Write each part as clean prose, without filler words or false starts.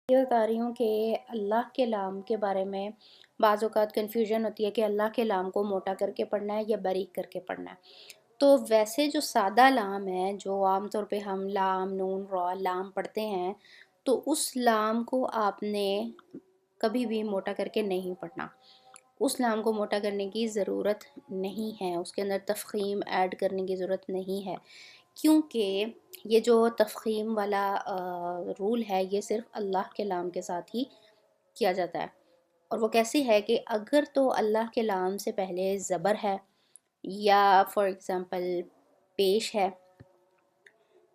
یہ بتا رہی ہوں کہ اللہ کے لام کے بارے میں بعض اوقات کنفیوژن ہوتی ہے کہ اللہ کے لام کو موٹا کر کے پڑھنا ہے یا باریک کر کے پڑھنا ہے۔ تو ویسے جو سادہ لام ہے، جو عام طور پہ ہم لام، نون، را، لام پڑھتے ہیں، تو اس لام کو آپ نے کبھی بھی موٹا کر کے نہیں پڑھنا۔ اس لام کو موٹا کرنے کی ضرورت نہیں ہے، اس کے اندر تفخیم ایڈ کرنے کی ضرورت نہیں ہے، کیونکہ یہ جو تفخیم والا رول ہے یہ صرف اللہ کے لام کے ساتھ ہی کیا جاتا ہے۔ اور وہ کیسی ہے کہ اگر تو اللہ کے لام سے پہلے زبر ہے یا فار ایگزامپل پیش ہے،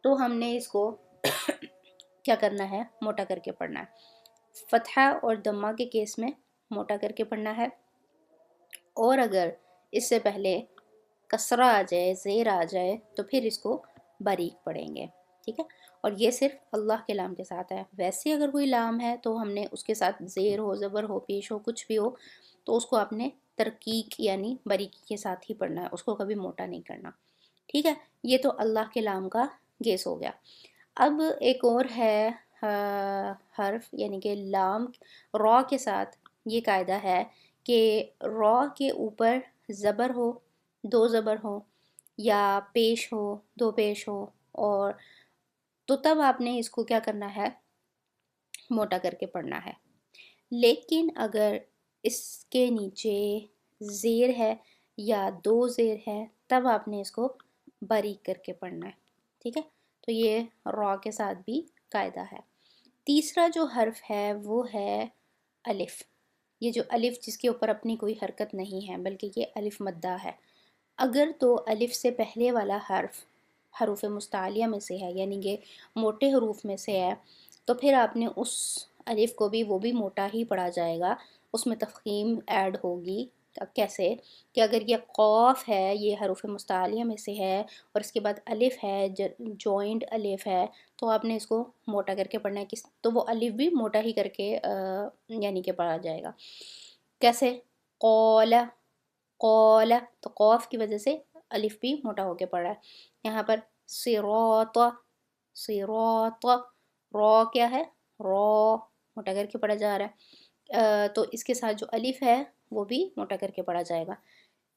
تو ہم نے اس کو کیا کرنا ہے؟ موٹا کر کے پڑھنا ہے۔ فتحہ اور دمہ کے کیس میں موٹا کر کے پڑھنا ہے، اور اگر اس سے پہلے کسرہ آ جائے، زیر آ جائے، تو پھر اس کو باریک پڑھیں گے، ٹھیک ہے؟ اور یہ صرف اللہ کے لام کے ساتھ ہے۔ ویسے اگر کوئی لام ہے تو ہم نے اس کے ساتھ زیر ہو، زبر ہو، پیش ہو، کچھ بھی ہو، تو اس کو آپ نے ترقیق یعنی باریکی کے ساتھ ہی پڑھنا ہے، اس کو کبھی موٹا نہیں کرنا، ٹھیک ہے؟ یہ تو اللہ کے لام کا گیس ہو گیا۔ اب ایک اور ہے حرف، یعنی کہ لام، را کے ساتھ یہ قاعدہ ہے کہ را کے اوپر زبر ہو، دو زبر ہو، یا پیش ہو، دو پیش ہو، اور تو تب آپ نے اس کو کیا کرنا ہے؟ موٹا کر کے پڑھنا ہے۔ لیکن اگر اس کے نیچے زیر ہے یا دو زیر ہے، تب آپ نے اس کو باریک کر کے پڑھنا ہے، ٹھیک ہے؟ تو یہ را کے ساتھ بھی قاعدہ ہے۔ تیسرا جو حرف ہے وہ ہے الف۔ یہ جو الف جس کے اوپر اپنی کوئی حرکت نہیں ہے بلکہ یہ الف مدہ ہے، اگر تو الف سے پہلے والا حرف حروف مستعلیہ میں سے ہے، یعنی کہ موٹے حروف میں سے ہے، تو پھر آپ نے اس الف کو بھی، وہ بھی موٹا ہی پڑھا جائے گا، اس میں تفخیم ایڈ ہوگی۔ کیسے کہ اگر یہ قاف ہے، یہ حروف مستعلیہ میں سے ہے، اور اس کے بعد الف ہے، جوائنٹ الف ہے، تو آپ نے اس کو موٹا کر کے پڑھنا ہے، تو وہ الف بھی موٹا ہی کر کے یعنی کہ پڑھا جائے گا۔ کیسے؟ قول، قول، تو قاف کی وجہ سے الف بھی موٹا ہو کے پڑھ رہا ہے۔ یہاں پر صراط، صراط، را کیا ہے؟ را موٹا کر کے پڑھا جا رہا ہے، تو اس کے ساتھ جو الف ہے وہ بھی موٹا کر کے پڑھا جائے گا۔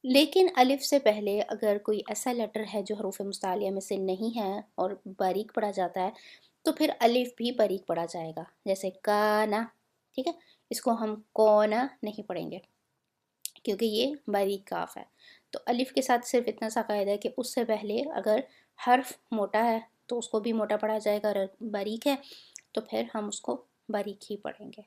لیکن الف سے پہلے اگر کوئی ایسا لیٹر ہے جو حروف مستعلیہ میں سے نہیں ہے اور باریک پڑھا جاتا ہے، تو پھر الف بھی باریک پڑھا جائے گا، جیسے کانا، ٹھیک ہے؟ اس کو ہم کونا نہیں پڑھیں گے کیونکہ یہ باریک کاف ہے۔ تو الف کے ساتھ صرف اتنا سا قاعدہ ہے کہ اس سے پہلے اگر حرف موٹا ہے تو اس کو بھی موٹا پڑھا جائے گا، اور باریک ہے تو پھر ہم اس کو باریک ہی پڑھیں گے۔